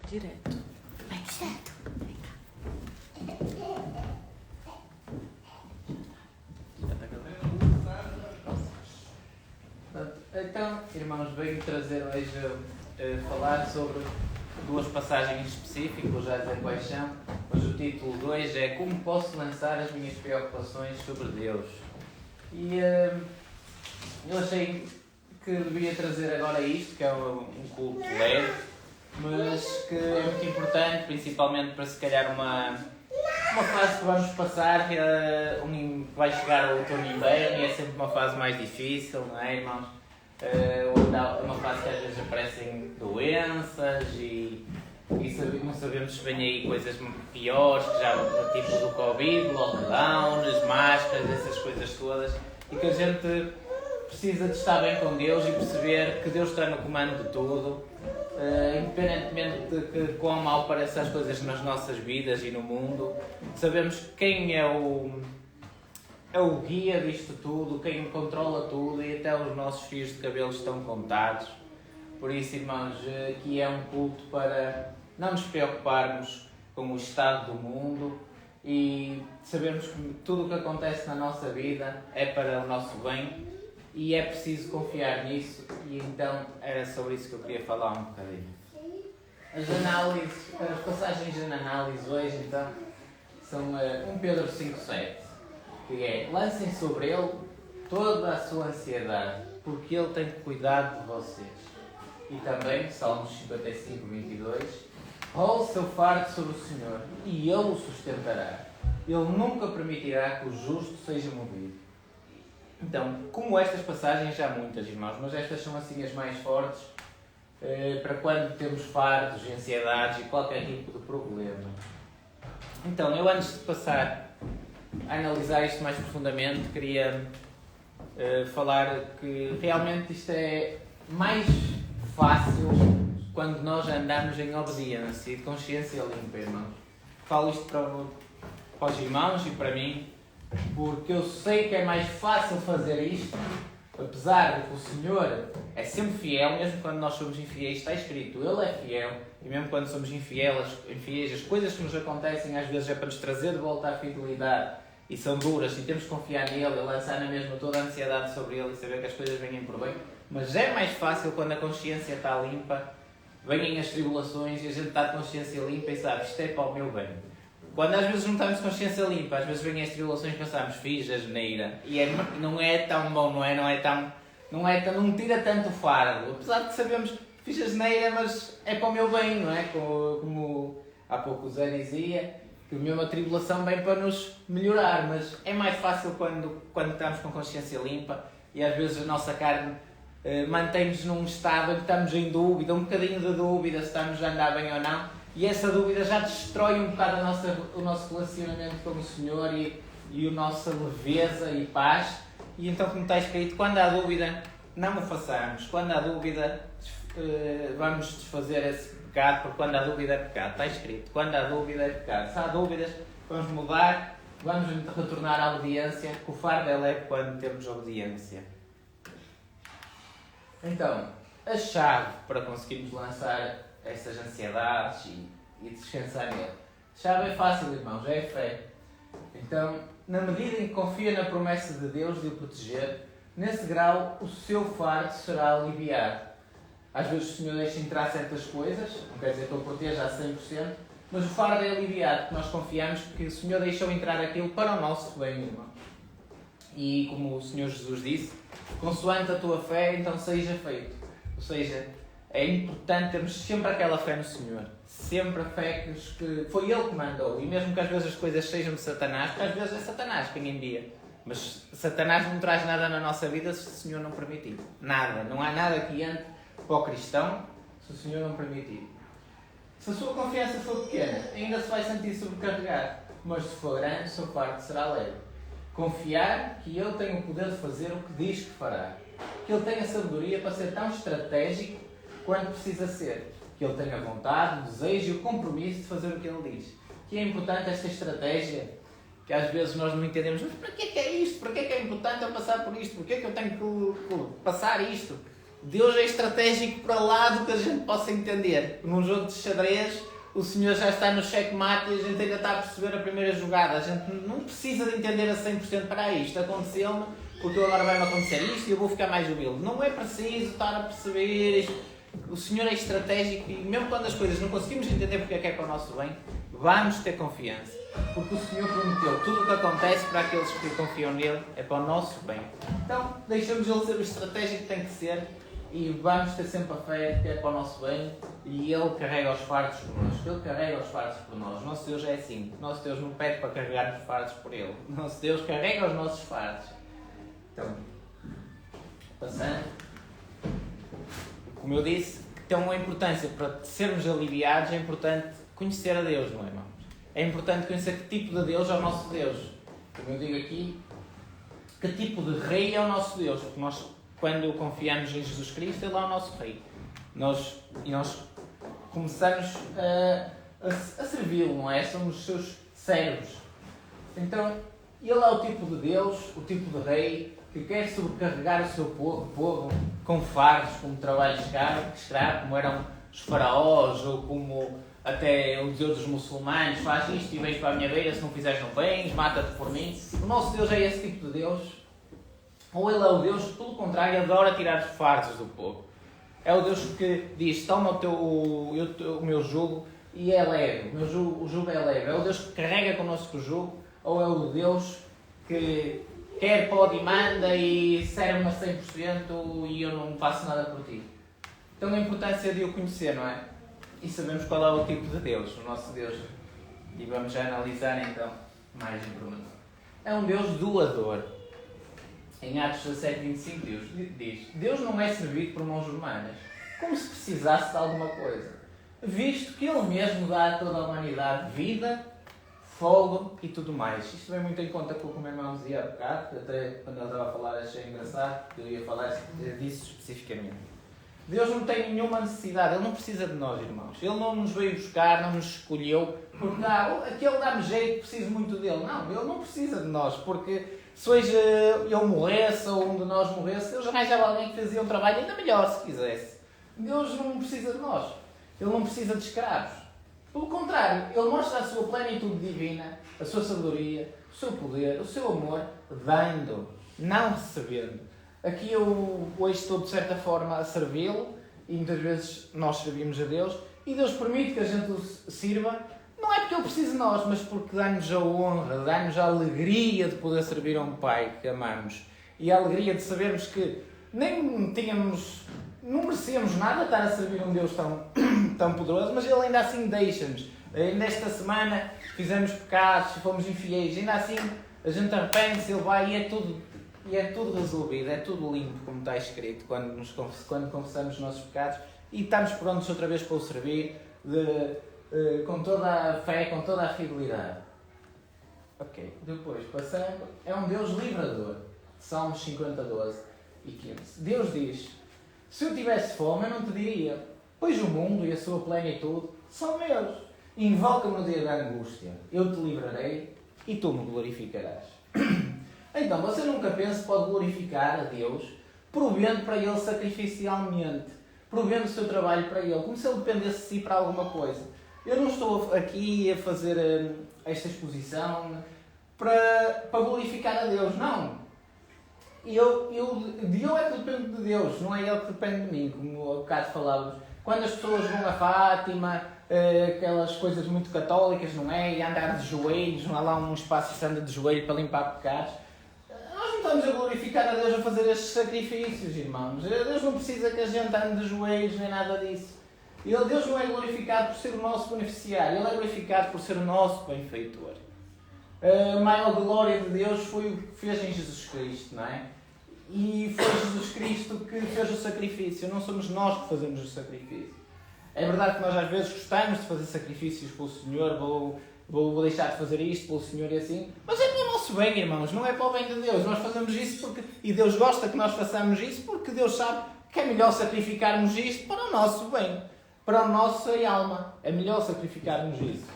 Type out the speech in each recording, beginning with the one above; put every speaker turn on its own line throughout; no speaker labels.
Direto. Vem direto. Vem cá.
Então, irmãos, venho trazer hoje falar sobre duas passagens específicas, já dizer quais são, mas o título de hoje é Como posso lançar as minhas preocupações sobre Deus? E eu achei que devia trazer agora isto, que é um culto leve, mas que é muito importante, principalmente para se calhar uma fase que vamos passar, que vai chegar o outono e inverno, e é sempre uma fase mais difícil, não é, irmãos? Uma fase que às vezes aparecem doenças e não sabemos se vem aí coisas piores, que já tipo do Covid, lockdown, as máscaras, essas coisas todas, e que a gente precisa de estar bem com Deus e perceber que Deus está no comando de tudo, independentemente de que quão mal parecem as coisas nas nossas vidas e no mundo. Sabemos quem é o guia disto tudo, quem controla tudo, e até os nossos fios de cabelo estão contados. Por isso, irmãos, aqui é um culto para não nos preocuparmos com o estado do mundo e sabermos que tudo o que acontece na nossa vida é para o nosso bem e é preciso confiar nisso, e então era sobre isso que eu queria falar um bocadinho. As passagens de análise hoje, então, são 1 Pedro 5,7, que é: lancem sobre ele toda a sua ansiedade, porque ele tem cuidado de vocês. E também, Salmos 55:22, role seu fardo sobre o Senhor, e ele o sustentará. Ele nunca permitirá que o justo seja movido. Então, como estas passagens, já há muitas, irmãos, mas estas são assim as mais fortes, para quando temos fardos e ansiedades e qualquer tipo de problema. Então, eu antes de passar a analisar isto mais profundamente, queria falar que realmente isto é mais fácil quando nós andamos em obediência e de consciência limpa, irmãos. Falo isto para os irmãos e para mim, porque eu sei que é mais fácil fazer isto, apesar de que o Senhor é sempre fiel, mesmo quando nós somos infiéis, está escrito, Ele é fiel, e mesmo quando somos infiéis, as coisas que nos acontecem às vezes é para nos trazer de volta à fidelidade, e são duras, e temos que confiar nele, e lançar na mesma toda a ansiedade sobre ele, e saber que as coisas vêm por bem, mas é mais fácil quando a consciência está limpa, vêm as tribulações, e a gente está de consciência limpa e sabe, isto é para o meu bem. Quando às vezes não estamos de consciência limpa, às vezes vêm as tribulações e pensamos, fiz a geneira, e não é tão bom, não tira tanto fardo, apesar de que sabemos que fiz a geneira, mas é para o meu bem, não é? Como há pouco o Zé dizia, que mesmo a tribulação vem para nos melhorar, mas é mais fácil quando estamos com consciência limpa, e às vezes a nossa carne mantém-nos num estado em que estamos em dúvida, um bocadinho de dúvida se estamos a andar bem ou não. E essa dúvida já destrói um bocado o nosso relacionamento com o Senhor e a nossa leveza e paz. E então, como está escrito, quando há dúvida, não o façamos. Quando há dúvida, vamos desfazer esse pecado, porque quando há dúvida é pecado. Está escrito, quando há dúvida é pecado. Se há dúvidas, vamos mudar, vamos retornar à obediência, que o fardo é leve quando temos obediência. Então, a chave para conseguirmos lançar essas ansiedades e descansar nele. A chave é fácil, irmãos, é a fé. Então, na medida em que confia na promessa de Deus de o proteger, nesse grau o seu fardo será aliviado. Às vezes o Senhor deixa entrar certas coisas, não quer dizer que Ele proteja a 100%, mas o fardo é aliviado, porque nós confiamos que o Senhor deixou entrar aquilo para o nosso bem, irmão. E como o Senhor Jesus disse, consoante a tua fé, então seja feito. Ou seja, é importante termos sempre aquela fé no Senhor. Sempre a fé que foi Ele que mandou. E mesmo que às vezes as coisas sejam de Satanás, porque às vezes é Satanás quem envia. Mas Satanás não traz nada na nossa vida se o Senhor não permitir. Nada. Não há nada que entre para o cristão se o Senhor não permitir. Se a sua confiança for pequena, ainda se vai sentir sobrecarregado. Mas se for grande, o seu fardo será leve. Confiar que Ele tem o poder de fazer o que diz que fará. Que Ele tem a sabedoria para ser tão estratégico quando precisa ser. Que Ele tenha vontade, o desejo e o compromisso de fazer o que Ele diz. Que é importante esta estratégia, que às vezes nós não entendemos. Mas para que é isto? Para que é importante eu passar por isto? Para que eu tenho que passar isto? Deus é estratégico para lá do que a gente possa entender. Num jogo de xadrez, o Senhor já está no checkmate e a gente ainda está a perceber a primeira jogada. A gente não precisa de entender a 100% para isto. Aconteceu-me, porque agora vai-me acontecer isto e eu vou ficar mais humilde. Não é preciso estar a perceber isto. O Senhor é estratégico e mesmo quando as coisas não conseguimos entender porque é que é para o nosso bem, vamos ter confiança. Porque o Senhor prometeu, tudo o que acontece para aqueles que confiam nele é para o nosso bem. Então, deixamos ele ser o estratégico que tem que ser e vamos ter sempre a fé que é para o nosso bem e ele carrega os fardos connosco. Ele carrega os fardos por nós. Nosso Deus é assim. Nosso Deus não pede para carregar os fardos por ele. Nosso Deus carrega os nossos fardos. Então, passando. Como eu disse, tem uma importância para sermos aliviados, é importante conhecer a Deus, não é, irmãos? É importante conhecer que tipo de Deus é o nosso Deus. Como eu digo aqui, que tipo de rei é o nosso Deus. Porque nós, quando confiamos em Jesus Cristo, Ele é o nosso rei. Nós começamos a servi-lo, não é? Somos seus servos. Então, Ele é o tipo de Deus, o tipo de rei, que quer sobrecarregar o seu povo com fardos, como trabalho escravo, como eram os faraós, ou como até o Deus dos muçulmanos, faz isto e vens para a minha beira, se não fizeres não vens, mata-te por mim. O nosso Deus é esse tipo de Deus. Ou Ele é o Deus que, pelo contrário, adora tirar os fardos do povo. É o Deus que diz, toma o meu jugo e é leve, o jugo é leve. É o Deus que carrega connosco o jugo, ou é o Deus que quer, pode e manda e serve-me a 100% e eu não faço nada por ti. Então a importância de o conhecer, não é? E sabemos qual é o tipo de Deus, o nosso Deus. E vamos já analisar então mais informação. É um Deus doador. Em Atos 17:25 diz: Deus não é servido por mãos humanas, como se precisasse de alguma coisa, visto que Ele mesmo dá a toda a humanidade vida, fogo e tudo mais. Isto vem muito em conta com o que o meu irmão dizia há bocado, até quando ele estava a falar achei engraçado, que eu ia falar disso especificamente. Deus não tem nenhuma necessidade, Ele não precisa de nós, irmãos. Ele não nos veio buscar, não nos escolheu, porque aquele dá-me jeito, preciso muito dele. Não, Ele não precisa de nós, porque se hoje eu morresse ou um de nós morresse, Deus arranjava alguém que fazia um trabalho ainda melhor se quisesse. Deus não precisa de nós, Ele não precisa de escravos. Pelo contrário, Ele mostra a sua plenitude divina, a sua sabedoria, o seu poder, o seu amor, dando, não recebendo. Aqui eu hoje estou, de certa forma, a servi-lo, e muitas vezes nós servimos a Deus, e Deus permite que a gente o sirva, não é porque Ele precisa de nós, mas porque dá-nos a honra, dá-nos a alegria de poder servir a um Pai que amamos, e a alegria de sabermos que nem tínhamos, não merecíamos nada estar a servir um Deus tão poderoso, mas Ele ainda assim deixa-nos. Nesta semana fizemos pecados, fomos infiéis, ainda assim a gente arrepende-se, Ele vai e é tudo resolvido, é tudo limpo, como está escrito, quando confessamos os nossos pecados e estamos prontos outra vez para o servir, com toda a fé, com toda a fidelidade. Ok, depois passando, é um Deus livrador. Salmos 50, 12 e 15. Deus diz: se eu tivesse fome, eu não te diria, pois o mundo e a sua plenitude são meus. Invoca-me no dia da angústia, eu te livrarei e tu me glorificarás. Então, você nunca pensa que pode glorificar a Deus provendo para Ele sacrificialmente, provendo o seu trabalho para Ele, como se Ele dependesse de si para alguma coisa. Eu não estou aqui a fazer esta exposição para glorificar a Deus, não. Eu é que dependo de Deus, não é Ele que depende de mim, como há bocado falávamos. Quando as pessoas vão a Fátima, aquelas coisas muito católicas, não é? E andar de joelhos, não há lá um espaço que se anda de joelho para limpar pecados. Nós não estamos a glorificar a Deus a fazer estes sacrifícios, irmãos. Deus não precisa que a gente ande de joelhos nem nada disso. Deus não é glorificado por ser o nosso beneficiário, Ele é glorificado por ser o nosso benfeitor. A maior glória de Deus foi o que fez em Jesus Cristo, não é? E foi Jesus Cristo que fez o sacrifício, não somos nós que fazemos o sacrifício. É verdade que nós às vezes gostamos de fazer sacrifícios pelo Senhor, vou deixar de fazer isto pelo Senhor e assim, mas é para o nosso bem, irmãos, não é para o bem de Deus. Nós fazemos isso e Deus gosta que nós façamos isso porque Deus sabe que é melhor sacrificarmos isto para o nosso bem, para a nossa alma. É melhor sacrificarmos isso.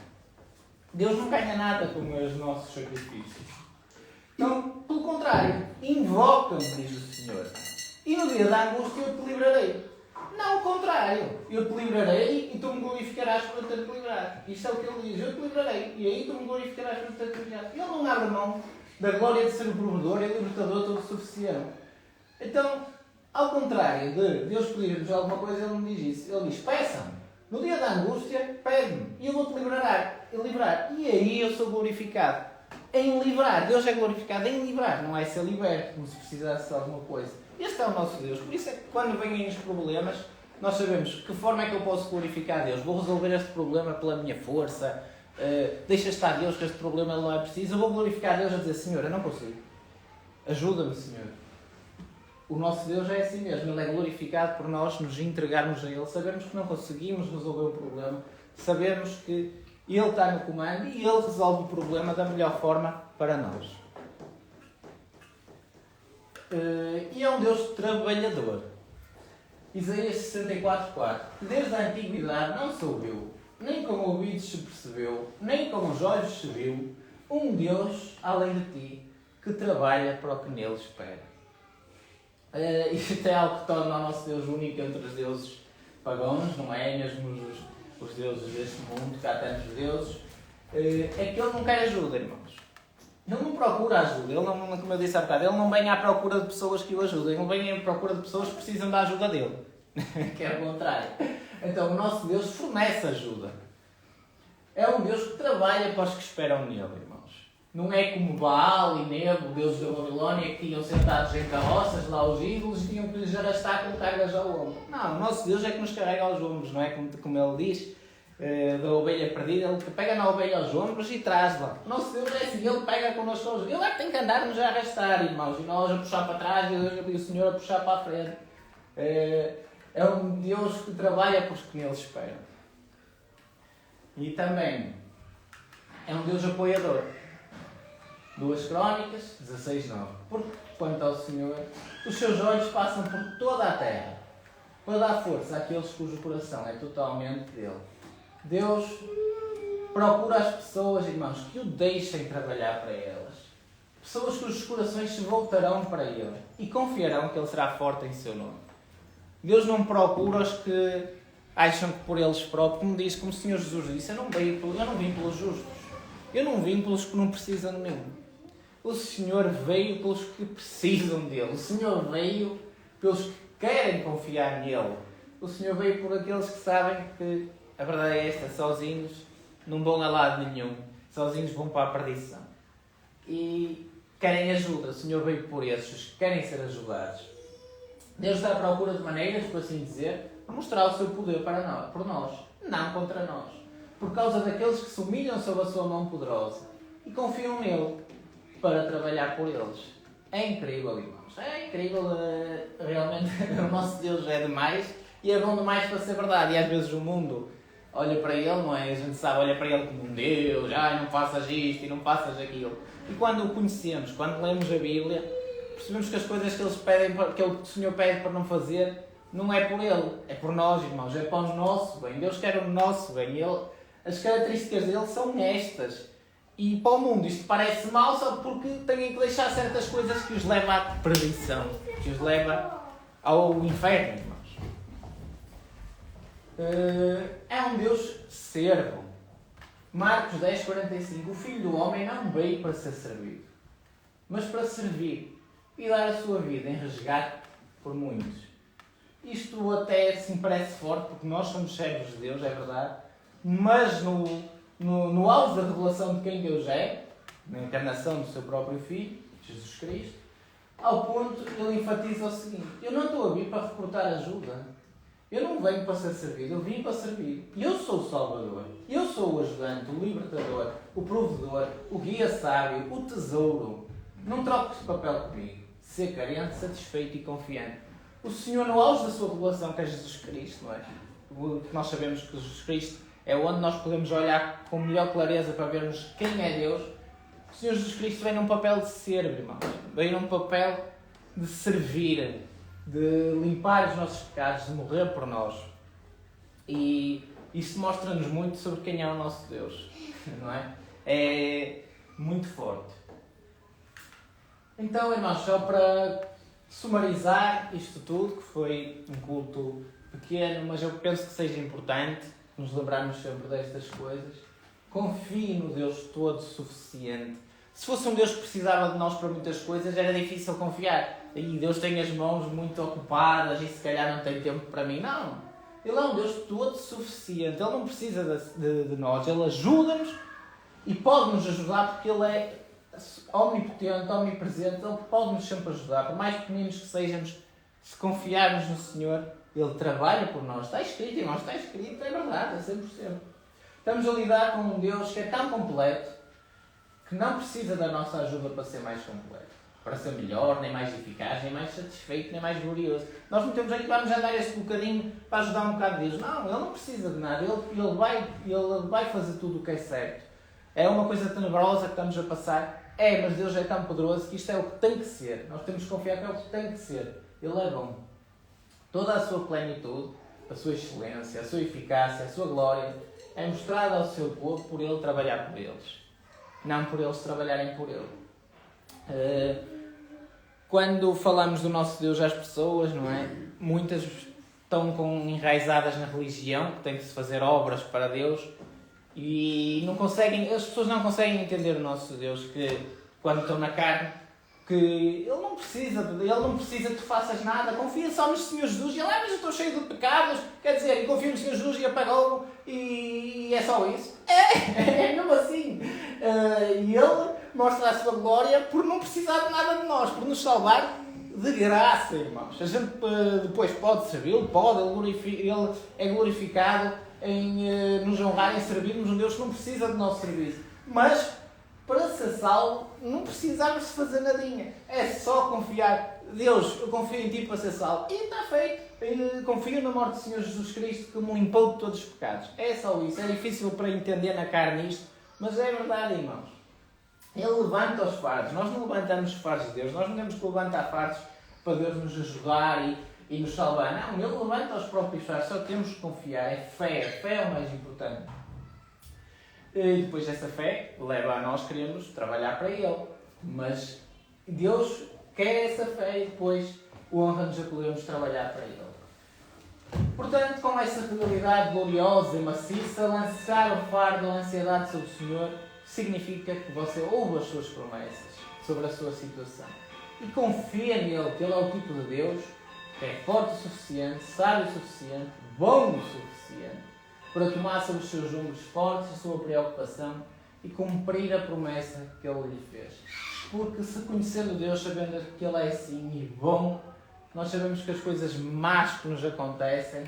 Deus não ganha nada com os nossos sacrifícios. Então, pelo contrário, invoca-me, diz o Senhor. E no dia da angústia eu te livrarei. Não, o contrário. Eu te livrarei e tu me glorificarás por eu ter-te livrado. Isto é o que ele diz. Eu te livrarei e aí tu me glorificarás por eu ter-te livrado. Ele não abre mão da glória de ser o provedor e o libertador todo suficiente. Então, ao contrário de Deus pedir-nos alguma coisa, Ele não diz isso. Ele diz, peçam-me. No dia da angústia, pede-me. E eu vou-te livrar. E aí eu sou glorificado. Em livrar. Deus é glorificado em livrar. Não é ser liberto, como se precisasse de alguma coisa. Este é o nosso Deus. Por isso é que quando vêm os problemas, nós sabemos de que forma é que eu posso glorificar a Deus. Vou resolver este problema pela minha força. Deixa estar Deus que este problema não é preciso. Eu vou glorificar a Deus a dizer, Senhor, eu não consigo. Ajuda-me, Senhor. O nosso Deus é assim mesmo. Ele é glorificado por nós nos entregarmos a Ele. Sabemos que não conseguimos resolver o problema. Sabemos que Ele está no comando e Ele resolve o problema da melhor forma para nós. E é um Deus trabalhador. Isaías 64:4. Desde a antiguidade não se ouviu, nem com ouvidos se percebeu, nem com os olhos se viu, um Deus além de ti, que trabalha para o que nele espera. Isto é algo que torna o nosso Deus único entre os deuses pagãos, não é? Mesmo os deuses deste mundo, que há tantos deuses. É que ele não quer ajuda, irmãos. Ele não procura ajuda. Ele não, como eu disse há bocado, ele não vem à procura de pessoas que o ajudem. Ele não vem à procura de pessoas que precisam da ajuda dele. Que é o contrário. Então o nosso Deus fornece ajuda. É um Deus que trabalha para os que esperam nele, irmãos. Não é como Baal e Nebo, deuses da Babilónia, que iam sentados em carroças, lá os ídolos, e tinham que lhes arrastar com cargas ao ombro. Não, o nosso Deus é que nos carrega aos ombros, não é? Como ele diz, da ovelha perdida, ele pega na ovelha aos ombros e traz-la. O nosso Deus é assim, ele pega connosco aos ombros. Ele é que tem que andar-nos a arrastar, irmãos, e nós a puxar para trás e o Senhor a puxar para a frente. É um Deus que trabalha por os que nele esperam. E também é um Deus apoiador. 2 Crónicas 16:9. Porque, quanto ao Senhor, os seus olhos passam por toda a terra, para dar força àqueles cujo coração é totalmente dele. Deus procura as pessoas, irmãos, que o deixem trabalhar para elas. Pessoas cujos corações se voltarão para ele e confiarão que ele será forte em seu nome. Deus não procura os que acham que por eles próprios, como o Senhor Jesus disse, eu não vim pelos justos. Eu não vim pelos que não precisam de mim. O Senhor veio pelos que precisam dele. O Senhor veio pelos que querem confiar nele. O Senhor veio por aqueles que sabem que a verdade é esta, sozinhos não vão a lado nenhum. Sozinhos vão para a perdição. E querem ajuda. O Senhor veio por esses que querem ser ajudados. Deus está à procura de maneiras, por assim dizer, para mostrar o seu poder para nós, por nós, não contra nós. Por causa daqueles que se humilham sob a sua mão poderosa e confiam nele para trabalhar por eles. É incrível, irmãos. É incrível. Realmente o nosso Deus é demais e é bom demais para ser verdade. E às vezes o mundo olha para ele, não é? A gente sabe, olha para ele como um Deus. Não faças isto e não faças aquilo. E quando o conhecemos, quando lemos a Bíblia, percebemos que as coisas que, que o Senhor pede para não fazer, não é por ele. É por nós, irmãos. É para o nosso bem. Deus quer o nosso bem. As características dele são estas. E para o mundo isto parece mal só porque têm que deixar certas coisas que os leva à perdição, que os leva ao inferno, irmãos. É um Deus servo. Marcos 10:45. O Filho do Homem não veio para ser servido, mas para servir e dar a sua vida em resgate por muitos. Isto até assim parece forte, porque nós somos servos de Deus, é verdade, mas no auge da revelação de quem Deus é, na encarnação do seu próprio Filho, Jesus Cristo, ao ponto ele enfatiza o seguinte: eu não estou a vir para reportar ajuda, eu não venho para ser servido, eu vim para servir. Eu sou o Salvador, eu sou o ajudante, o libertador, o provedor, o guia sábio, o tesouro. Não troques de papel comigo, ser carente, satisfeito e confiante. O Senhor, no auge da sua revelação, que é Jesus Cristo, não é? Nós sabemos que Jesus Cristo é onde nós podemos olhar com melhor clareza para vermos quem é Deus. O Senhor Jesus Cristo vem num papel de servo, irmãos. Vem num papel de servir, de limpar os nossos pecados, de morrer por nós. E isso mostra-nos muito sobre quem é o nosso Deus, não é? É muito forte. Então, irmãos, só para sumarizar isto tudo, que foi um culto pequeno, mas eu penso que seja importante nos lembrarmos sempre destas coisas. Confie no Deus todo suficiente. Se fosse um Deus que precisava de nós para muitas coisas, era difícil confiar. E Deus tem as mãos muito ocupadas e se calhar não tem tempo para mim. Não. Ele é um Deus todo suficiente. Ele não precisa de nós. Ele ajuda-nos e pode nos ajudar porque Ele é omnipotente, omnipresente. Ele pode-nos sempre ajudar. Por mais pequeninos que sejamos, se confiarmos no Senhor, Ele trabalha por nós. Está escrito, irmãos, está escrito. É verdade, é 100%. Estamos a lidar com um Deus que é tão completo que não precisa da nossa ajuda para ser mais completo, para ser melhor, nem mais eficaz, nem mais satisfeito, nem mais glorioso. Nós não temos aí que vamos andar este bocadinho para ajudar um bocado Deus. Não, Ele não precisa de nada. Ele vai fazer tudo o que é certo. É uma coisa tenebrosa que estamos a passar. Mas Deus é tão poderoso que isto é o que tem que ser. Nós temos que confiar que é o que tem que ser. Ele é bom. Toda a sua plenitude, a sua excelência, a sua eficácia, a sua glória é mostrada ao seu povo por Ele trabalhar por eles. Não por eles trabalharem por Ele. Quando falamos do nosso Deus às pessoas, não é? Muitas estão enraizadas na religião, que tem que se fazer obras para Deus, e as pessoas não conseguem entender o nosso Deus, que quando estão na carne, que Ele não precisa que tu faças nada, confia só no Senhor Jesus, e Ele, mas eu estou cheio de pecados, quer dizer, e confia no Senhor Jesus e apagou-o, e é só isso. É mesmo assim. E Ele mostra a sua glória por não precisar de nada de nós, por nos salvar de graça, irmãos. A gente depois pode servi-lo, Ele é glorificado em nos honrar, em servirmos um Deus que não precisa do nosso serviço. Mas, para ser salvo, não precisamos de fazer nadinha. É só confiar. Deus, eu confio em Ti para ser salvo. E está feito. Eu confio na morte do Senhor Jesus Cristo que me limpou de todos os pecados. É só isso. É difícil para entender na carne isto, mas é verdade, irmãos. Ele levanta os fardos. Nós não levantamos os fardos de Deus. Nós não temos que levantar fardos para Deus nos ajudar e nos salvar. Não, Ele levanta os próprios fardos. Só temos que confiar. É fé. A fé é o mais importante. E depois dessa fé leva a nós queremos trabalhar para Ele. Mas Deus quer essa fé e depois honra-nos a podermos trabalhar para Ele. Portanto, com essa realidade gloriosa e maciça, lançar o fardo da ansiedade sobre o Senhor significa que você ouve as suas promessas sobre a sua situação e confia nele, que Ele é o tipo de Deus que é forte o suficiente, sábio o suficiente, bom o suficiente para tomar sobre os seus ombros fortes a sua preocupação e cumprir a promessa que Ele lhe fez. Porque se conhecendo Deus, sabendo que Ele é assim e bom, nós sabemos que as coisas más que nos acontecem,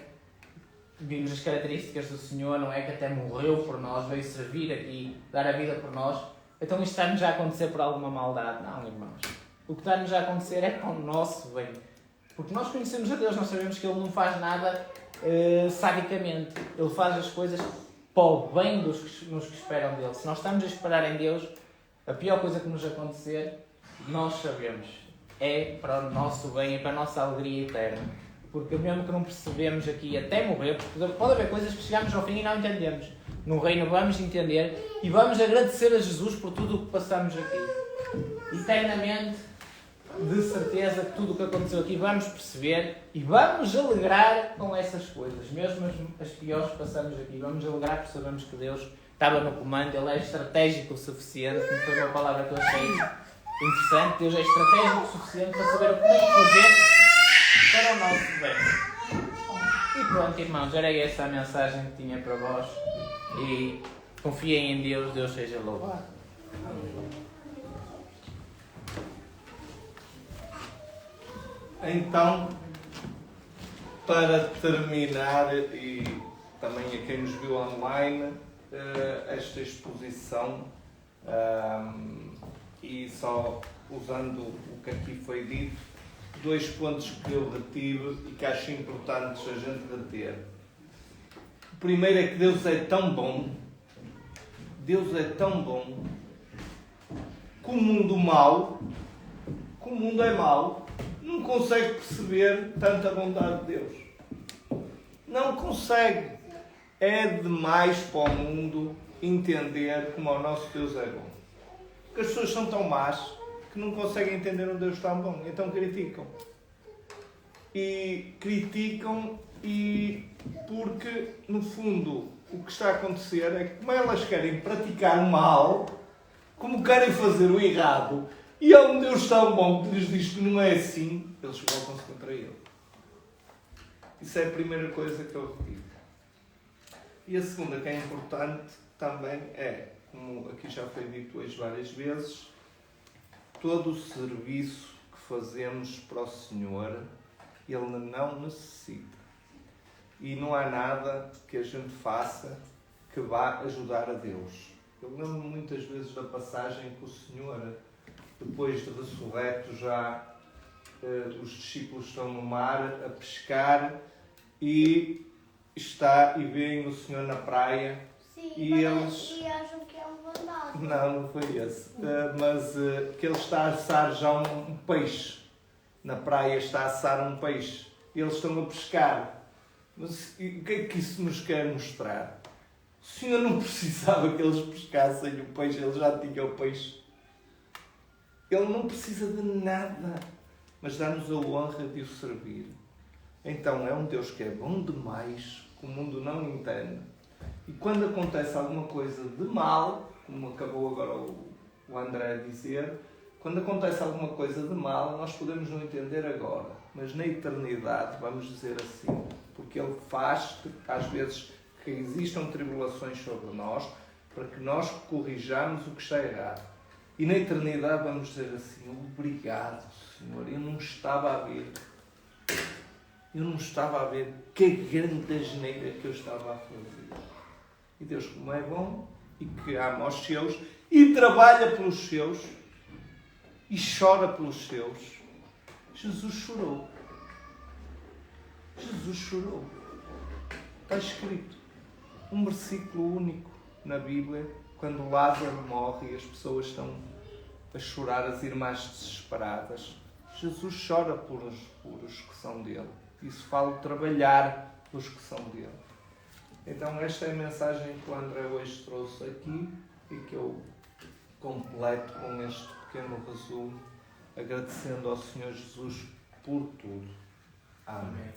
vimos as características do Senhor, não é? Que até morreu por nós, veio servir aqui, dar a vida por nós. Então isto está-nos a acontecer por alguma maldade? Não, irmãos. O que está-nos a acontecer é para o nosso bem. Porque nós conhecemos a Deus, nós sabemos que Ele não faz nada sadicamente. Ele faz as coisas para o bem dos que esperam dele. Se nós estamos a esperar em Deus, a pior coisa que nos acontecer, nós sabemos, é para o nosso bem e para a nossa alegria eterna. Porque mesmo que não percebemos aqui até morrer, porque pode haver coisas que chegamos ao fim e não entendemos. No reino vamos entender e vamos agradecer a Jesus por tudo o que passamos aqui. Eternamente, de certeza que tudo o que aconteceu aqui vamos perceber e vamos alegrar com essas coisas. Mesmo as piores que passamos aqui, vamos alegrar porque sabemos que Deus estava no comando, Ele é estratégico o suficiente, como foi uma palavra que eu achei interessante. Deus é estratégico o suficiente para saber o que tem que fazer para o nosso bem. E pronto, irmãos, era essa a mensagem que tinha para vós. E confiem em Deus, Deus seja louvado.
Então, para terminar, e também a quem nos viu online, esta exposição, e só usando o que aqui foi dito, 2 pontos que eu retive e que acho importantes a gente reter. O primeiro é que Deus é tão bom, Deus é tão bom, que o mundo mau, que o mundo é mau, não consegue perceber tanta bondade de Deus. Não consegue. É demais para o mundo entender como o nosso Deus é bom. Porque as pessoas são tão más que não conseguem entender um Deus tão bom. Então criticam. e criticam, e porque, no fundo, o que está a acontecer é que, como elas querem praticar o mal, como querem fazer o errado, e há um Deus tão bom que lhes diz que não é assim, eles voltam-se contra ele. Isso é a primeira coisa que eu digo. E a segunda, que é importante também, é, como aqui já foi dito hoje várias vezes, todo o serviço que fazemos para o Senhor, Ele não necessita. E não há nada que a gente faça que vá ajudar a Deus. Eu lembro muitas vezes da passagem que o Senhor, depois de ressurreto, já os discípulos estão no mar a pescar e veem o Senhor na praia.
Sim,
e eles...
e acham que é um fantasma.
Não foi esse. Mas que ele está a assar já um peixe. Na praia está a assar um peixe. E eles estão a pescar. Mas o que é que isso nos quer mostrar? O Senhor não precisava que eles pescassem o peixe, ele já tinha o peixe. Ele não precisa de nada, mas dá-nos a honra de o servir. Então é um Deus que é bom demais, que o mundo não entende. E quando acontece alguma coisa de mal, como acabou agora o André a dizer, quando acontece alguma coisa de mal, nós podemos não entender agora, mas na eternidade, vamos dizer assim, porque Ele faz, às vezes, que existam tribulações sobre nós, para que nós corrijamos o que está errado. E na eternidade vamos dizer assim: obrigado, Senhor, eu não estava a ver. Eu não estava a ver que grande asneira que eu estava a fazer. E Deus, como é bom, e que ama os seus, e trabalha pelos seus, e chora pelos seus. Jesus chorou. Jesus chorou. Está escrito um versículo único na Bíblia, quando Lázaro morre e as pessoas estão a chorar, as irmãs desesperadas. Jesus chora por os que são dele. Isso fala de trabalhar pelos que são dele. Então esta é a mensagem que o André hoje trouxe aqui e que eu completo com este pequeno resumo, agradecendo ao Senhor Jesus por tudo. Amém.